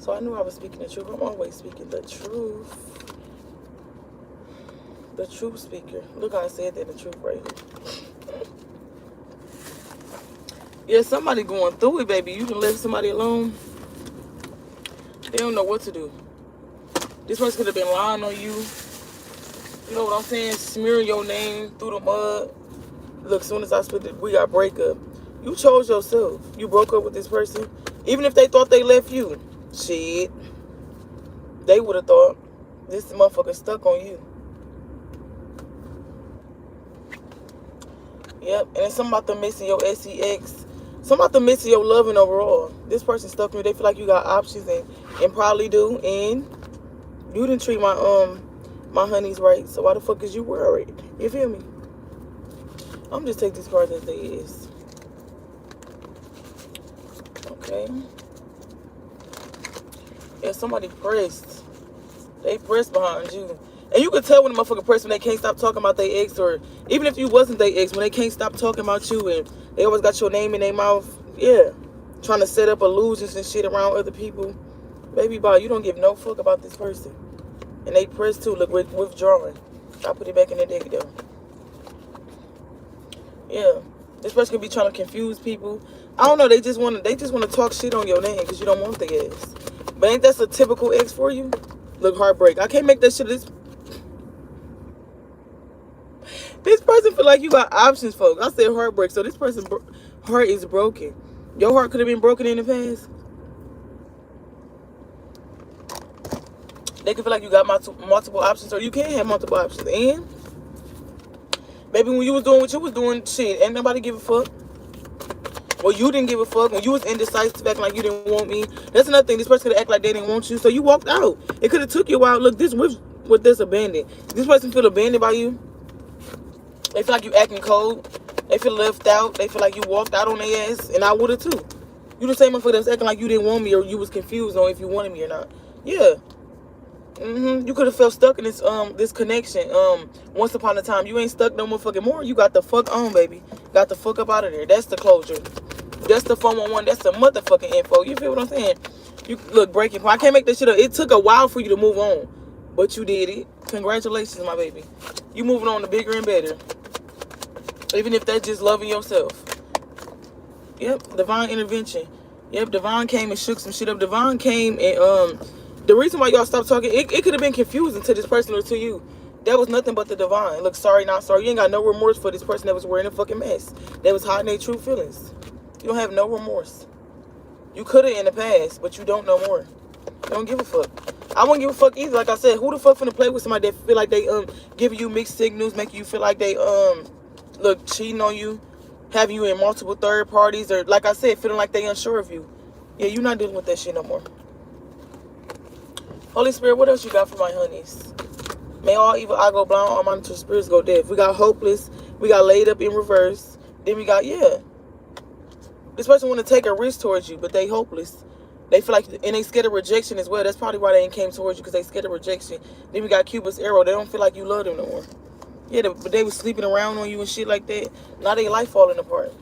So I knew I was speaking the truth. I'm always speaking the truth. The truth speaker. Look how I said that, the truth right here. Yeah, somebody going through it, baby. You can leave somebody alone. They don't know what to do. This person could have been lying on you. You know what I'm saying? Smearing your name through the mud. Look, as soon as I split it, we got breakup. You chose yourself. You broke up with this person. Even if they thought they left you. Shit. They would have thought this motherfucker stuck on you. Yep. And it's something about them missing your SEX. Something about them missing your loving overall. This person stuck on you. They feel like you got options and probably do. And you didn't treat my honeys right. So why the fuck is you worried? You feel me? I'm just take these cards as they is. Okay. Yeah, somebody pressed. They pressed behind you. And you can tell when a motherfucker pressed when they can't stop talking about their ex, or even if you wasn't their ex, when they can't stop talking about you and they always got your name in their mouth. Yeah. Trying to set up illusions and shit around other people. Baby boy, you don't give no fuck about this person. And they pressed too. Look, withdrawing. I put it back in the deck though. Yeah. This person could be trying to confuse people. I don't know, they just want to talk shit on your name because you don't want their ass. But ain't that a typical ex for you? Look, heartbreak. I can't make that shit. This person feel like you got options, folks. I said heartbreak, so this person's heart is broken. Your heart could have been broken in the past. They can feel like you got multiple options, or you can have multiple options. And maybe when you was doing what you was doing, shit, ain't nobody give a fuck. Well, you didn't give a fuck. When you was indecisive, acting like you didn't want me. That's another thing. This person could act like they didn't want you, so you walked out. It could have took you a while. Look, this with this abandoned. This person feel abandoned by you. They feel like you acting cold. They feel left out. They feel like you walked out on their ass, and I would have too. You the same motherfucker that's acting like you didn't want me, or you was confused on if you wanted me or not. Yeah. You could have felt stuck in this connection. Once upon a time, you ain't stuck no motherfucking more. You got the fuck on, baby. Got the fuck up out of there. That's the closure. That's the 411. That's the motherfucking info. You feel what I'm saying? You look, breaking point. I can't make this shit up. It took a while for you to move on, but you did it. Congratulations, my baby. You moving on to bigger and better. Even if that's just loving yourself. Yep, divine intervention. Yep, Devon came and shook some shit up. Devon came and the reason why y'all stopped talking, it could have been confusing to this person or to you. That was nothing but the divine. Look, sorry, not sorry. You ain't got no remorse for this person that was wearing a fucking mess. That was hiding their true feelings. You don't have no remorse. You could have in the past, but you don't no more. You don't give a fuck. I wouldn't give a fuck either. Like I said, who the fuck finna play with somebody that feel like they giving you mixed signals, making you feel like they look, cheating on you, have you in multiple third parties, or like I said, feeling like they unsure of you. Yeah, you're not dealing with that shit no more. Holy Spirit, what else you got for my honeys? May all evil eye go blind, all monitoring spirits go deaf. We got hopeless. We got laid up in reverse. Then we got, yeah. This person want to take a risk towards you, but they hopeless. They feel like, and they scared of rejection as well. That's probably why they ain't came towards you, because they scared of rejection. Then we got Cupid's arrow. They don't feel like you love them no more. Yeah, but they was sleeping around on you and shit like that. Now they life falling apart.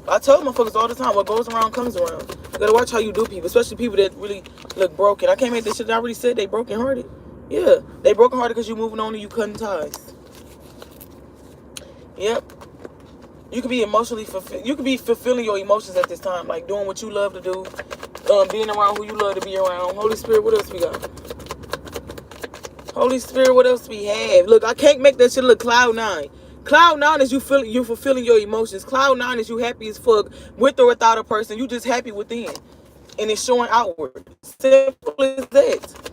I tell motherfuckers all the time, what goes around comes around. You gotta watch how you do people, especially people that really look broken. I can't make this shit. I already said they broken hearted. Yeah, they broken hearted because you moving on and you cutting ties. Yep. You could be emotionally fulfilled. You could be fulfilling your emotions at this time, like doing what you love to do, being around who you love to be around. Holy Spirit, what else we got? Holy Spirit, what else we have? Look, I can't make that shit look cloud nine. Cloud nine is you fulfilling your emotions. Cloud nine is you happy as fuck with or without a person. You just happy within, and it's showing outward. Simple as that.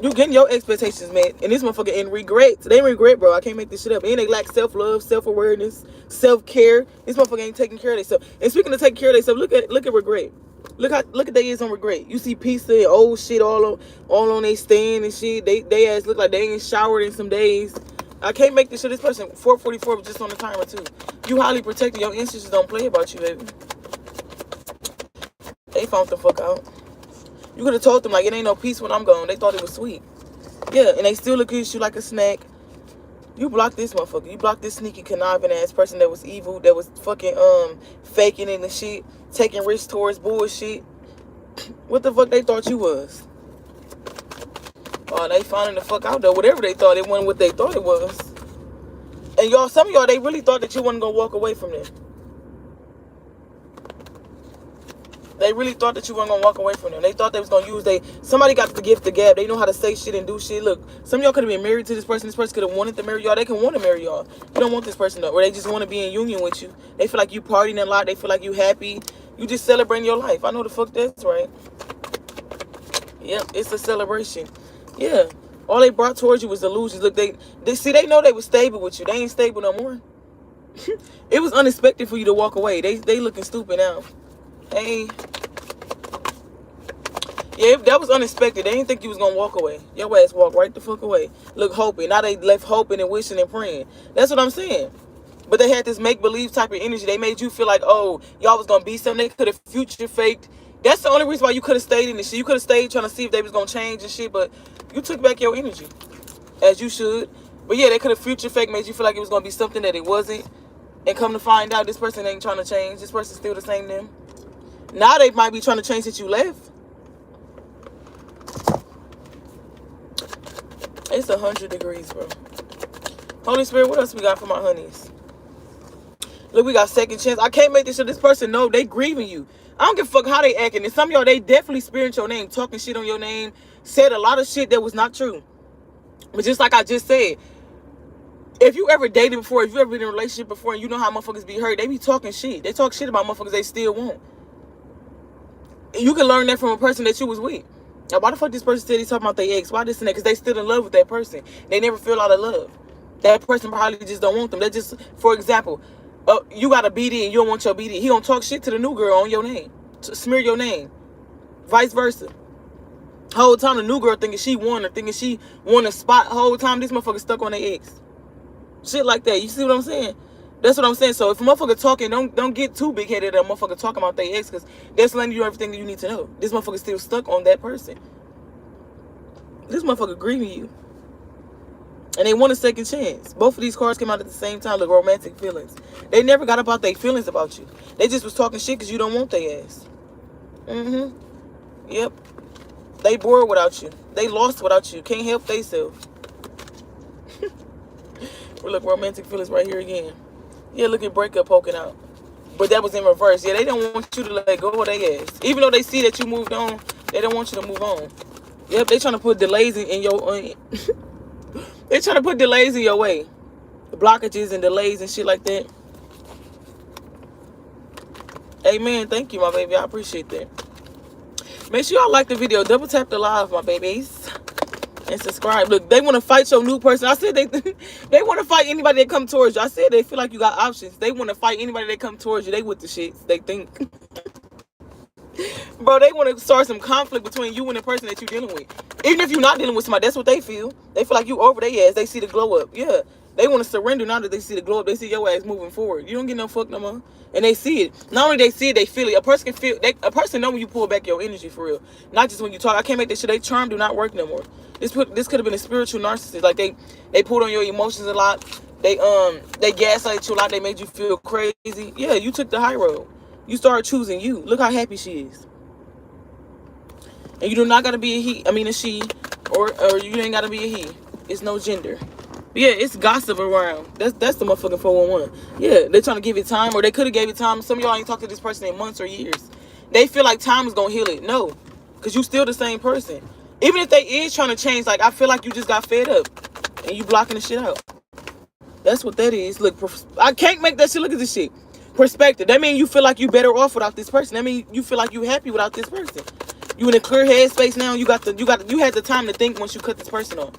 You getting your expectations met, and this motherfucker in regret. They regret, bro. I can't make this shit up. And they lack self-love, self-awareness, self-care. This motherfucker ain't taking care of themselves. And speaking of taking care of themselves, look at regret. Look at they is on regret. You see pizza and old shit all on they stand and shit. They ass look like they ain't showered in some days. I can't make this shit. This person 444 was just on the timer too. You highly protected. Your instincts don't play about you, baby. They found the fuck out. You could have told them like it ain't no peace when I'm gone. They thought it was sweet. Yeah, and they still look at you like a snack. You blocked this motherfucker. You blocked this sneaky conniving ass person that was evil, that was fucking faking it and shit, taking risks towards bullshit. What the fuck they thought you was? Oh, they finding the fuck out though. Whatever they thought, it wasn't what they thought it was. And y'all, some of y'all, they really thought that you wasn't gonna walk away from them. They really thought that you weren't gonna walk away from them. They thought they was gonna use somebody got the gift of gab. They know how to say shit and do shit. Look, some of y'all could have been married to this person. This person could have wanted to marry y'all. They can want to marry y'all. You don't want this person though, or they just want to be in union with you. They feel like you partying a lot. They feel like you happy. You just celebrating your life. I know the fuck that's right. Yep, it's a celebration. Yeah. All they brought towards you was illusions. Look, they see, they know they was stable with you. They ain't stable no more. It was unexpected for you to walk away. They looking stupid now. Hey. Yeah, that was unexpected. They didn't think you was gonna walk away. Your ass walked right the fuck away. Look, hoping. Now they left hoping and wishing and praying. That's what I'm saying. But they had this make-believe type of energy. They made you feel like, oh, y'all was gonna be something. They could have future faked. That's the only reason why you could have stayed in this shit. You could have stayed trying to see if they was gonna change and shit, but you took back your energy. As you should. But yeah, they could have future fake, made you feel like it was gonna be something that it wasn't. And come to find out, this person ain't trying to change. This person's still the same them. Now they might be trying to change that you left. It's 100 degrees, bro. Holy Spirit, what else we got for my honeys? Look, we got second chance. I can't make this shit. This person know they grieving you. I don't give a fuck how they acting. And some of y'all, they definitely spearing your name, talking shit on your name, said a lot of shit that was not true. But just like I just said, if you ever dated before, if you ever been in a relationship before, and you know how motherfuckers be hurt, they be talking shit. They talk shit about motherfuckers they still want. You can learn that from a person that you was with. Now, why the fuck this person said he's talking about their ex? Why this and that? Because they still in love with that person. They never feel out of love. That person probably just don't want them. They just, for example, you got a BD and you don't want your BD. He gonna talk shit to the new girl on your name, to smear your name, vice versa. Whole time the new girl thinking she won or thinking she won a spot. Whole time this motherfucker stuck on their ex. Shit like that. You see what I'm saying? That's what I'm saying. So if a motherfucker talking, don't get too big headed at a motherfucker talking about their ex, because that's letting you know everything that you need to know. This motherfucker still stuck on that person. This motherfucker grieving you. And they want a second chance. Both of these cards came out at the same time. Look, romantic feelings. They never got about their feelings about you. They just was talking shit because you don't want their ass. Yep. They bored without you. They lost without you. Can't help themselves. Look, romantic feelings right here again. Yeah, look at breakup poking out. But that was in reverse. Yeah, they don't want you to let go of their ass. Even though they see that you moved on, they don't want you to move on. Yep, they trying to put delays in your... They're trying to put delays in your way. Blockages and delays and shit like that. Amen. Thank you, my baby. I appreciate that. Make sure y'all like the video. Double tap the live, my babies. And subscribe. Look, they want to fight your new person. I said they want to fight anybody that come towards you. I said they feel like you got options. They want to fight anybody that come towards you. They with the shits. They think. Bro, they want to start some conflict between you and the person that you're dealing with. Even if you're not dealing with somebody, that's what they feel. They feel like you over their ass. They see the glow up. Yeah. They want to surrender now that they see the glow up. They see your ass moving forward. You don't get no fuck no more. And they see it. Not only they see it, they feel it. A person can feel. A person know when you pull back your energy for real. Not just when you talk. I can't make this shit. They charm do not work no more. This could have been a spiritual narcissist. Like they pulled on your emotions a lot. They gaslight you a lot. They made you feel crazy. Yeah, you took the high road. You started choosing you. Look how happy she is. And you do not gotta be a he. I mean a she, or you ain't gotta be a he. It's no gender. But yeah, it's gossip around. That's the motherfucking 411. Yeah, they trying to give it time, or they could have gave it time. Some of y'all ain't talked to this person in months or years. They feel like time is gonna heal it. No, because you still the same person. Even if they is trying to change, like I feel like you just got fed up and you blocking the shit out. That's what that is. Look, I can't make that shit. Look at this shit. Perspective. That means you feel like you better off without this person. That means you feel like you happy without this person. You in a clear headspace now. You had the time to think once you cut this person off.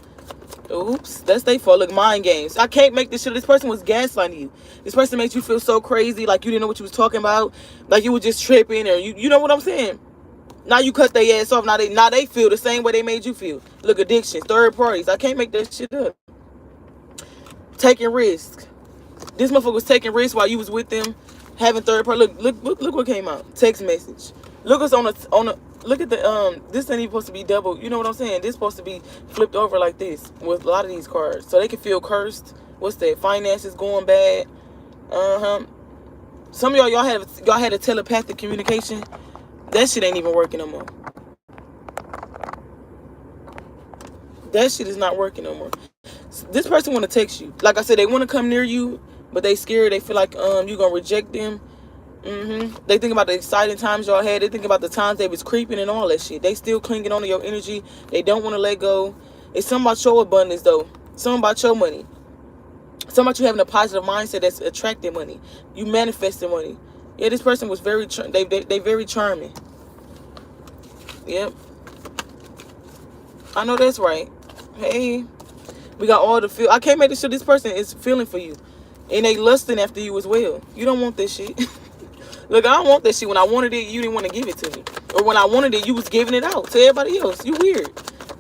Oops, that's their fault. Look, mind games. I can't make this shit. This person was gaslighting you. This person made you feel so crazy, like you didn't know what you was talking about, like you were just tripping, or you know what I'm saying. Now you cut their ass off. Now they feel the same way they made you feel. Look, addictions, third parties. I can't make that shit up. Taking risks. This motherfucker was taking risks while you was with them, having third party. Look what came out. Text message. Look what's on a. Look at the this ain't even supposed to be double. You know what I'm saying? This supposed to be flipped over like this with a lot of these cards, so they can feel cursed. What's that? Finances going bad. Some of y'all had a telepathic communication That shit ain't even working no more. That shit is not working no more. This person want to text you. Like I said, they want to come near you, but they scared. They feel like you gonna reject them. They think about the exciting times y'all had. They think about the times they was creeping and all that shit. They still clinging on to your energy. They don't want to let go. It's something about your abundance though. Something about your money. Something about you having a positive mindset that's attracting money. You manifesting money. Yeah, this person was very they very charming. Yep. I know that's right. Hey, we got all the feel. I can't make this sure this person is feeling for you, and they lusting after you as well. You don't want this shit. Look, I don't want that shit. When I wanted it, you didn't want to give it to me, or when I wanted it, you was giving it out to everybody else. You weird.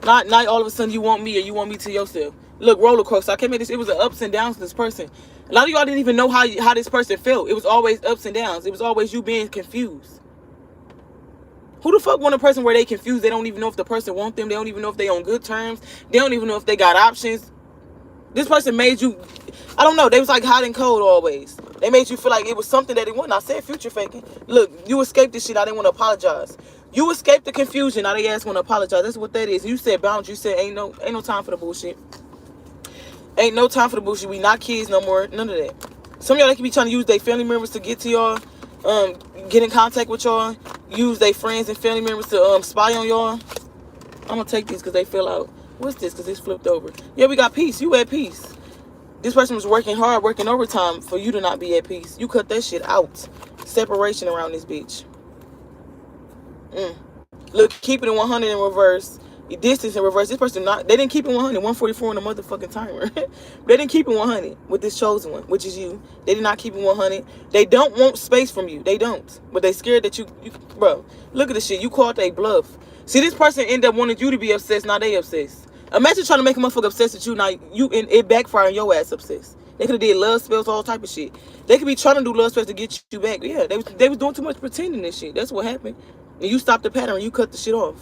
Not all of a sudden you want me or you want me to yourself. Look, roller coaster. I can't make this. It was the ups and downs of this person. A lot of y'all didn't even know how this person felt. It was always ups and downs. It was always you being confused. Who the fuck want a person where they confused? They don't even know if the person want them. They don't even know if they on good terms. They don't even know if they got options. This person made you, I don't know. They was like hot and cold always. They made you feel like it was something that they wasn't. I said future faking. Look, you escaped this shit. I didn't want to apologize. You escaped the confusion. Now they ass want to apologize. That's what that is. You said boundaries. You said ain't no time for the bullshit. Ain't no time for the bullshit. We not kids no more. None of that. Some of y'all, they can be trying to use their family members to get to y'all. Get in contact with y'all. Use their friends and family members to spy on y'all. I'm gonna take these because they fell out. What's this? Because it's flipped over. Yeah, we got peace. You at peace. This person was working hard, working overtime for you to not be at peace. You cut that shit out. Separation around this bitch. Look, keep it in 100 in reverse. Your distance in reverse. This person they didn't keep it 100. 144 on the motherfucking timer. They didn't keep it 100 with this chosen one, which is you. They did not keep it 100. They don't want space from you. They don't. But they scared that you bro, look at this shit. You called they bluff. See, this person ended up wanting you to be obsessed. Now they obsessed. Imagine trying to make a motherfucker obsessed with you. Now it backfiring your ass obsessed. They could have did love spells, all type of shit. They could be trying to do love spells to get you back. Yeah, they was doing too much pretending and shit. That's what happened. And you stopped the pattern. You cut the shit off.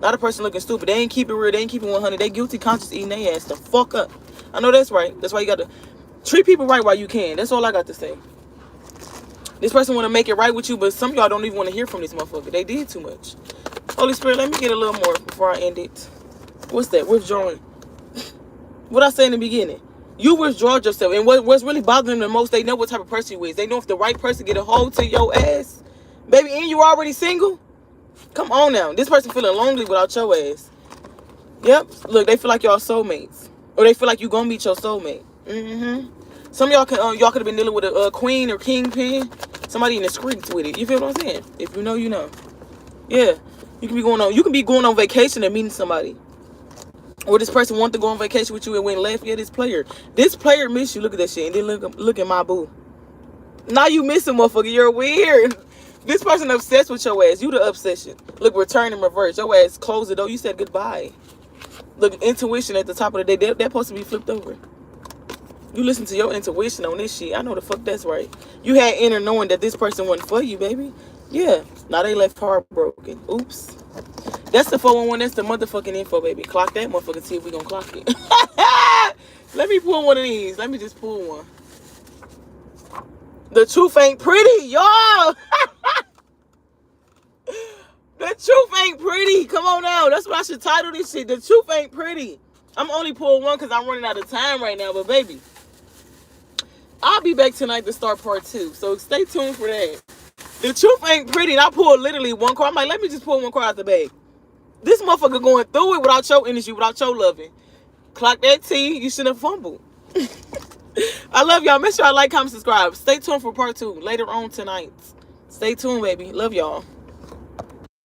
Not a person looking stupid. They ain't keep it real. They ain't keeping 100. They guilty conscious eating their ass the fuck up. I know that's right. That's why you got to treat people right while you can. That's all I got to say. This person want to make it right with you, but some of y'all don't even want to hear from this motherfucker. They did too much. Holy Spirit, let me get a little more before I end it. What's that? Withdrawing. What I say in the beginning. You withdraw yourself. And what's really bothering them the most, they know what type of person you is. They know if the right person get a hold to your ass. Baby, and you already single? Come on now. This person feeling lonely without your ass. Yep. Look, they feel like y'all soulmates. Or they feel like you gonna meet your soulmate. Some of y'all could have been dealing with a queen or kingpin. Somebody in the streets with it. You feel what I'm saying? If you know, you know. Yeah. You can be going on vacation and meeting somebody. Or this person want to go on vacation with you and went left. Yeah, this player miss you. Look at that shit. And then look at my boo. Now you missing, motherfucker. You're weird. This person obsessed with your ass. You the obsession. Look, return in reverse. Your ass closed the door. You said goodbye. Look, intuition at the top of the day. They're supposed to be flipped over. You listen to your intuition on this shit. I know the fuck that's right. You had inner knowing that this person wasn't for you, baby. Yeah. Now they left heartbroken. Oops. That's the 411. That's the motherfucking info, baby. Clock that motherfucker. See if we gonna clock it. Let me pull one of these. Let me just pull one. The truth ain't pretty, y'all. The truth ain't pretty. Come on now. That's what I should title this shit. The truth ain't pretty. I'm only pulling one because I'm running out of time right now. But, baby, I'll be back tonight to start part 2. So stay tuned for that. The truth ain't pretty. And I pulled literally one card. I'm like, let me just pull one card out the bag. This motherfucker going through it without your energy, without your loving. Clock that T. You shouldn't have fumbled. I love y'all. Make sure y'all like, comment, subscribe. Stay tuned for part 2 later on tonight. Stay tuned, baby. Love y'all.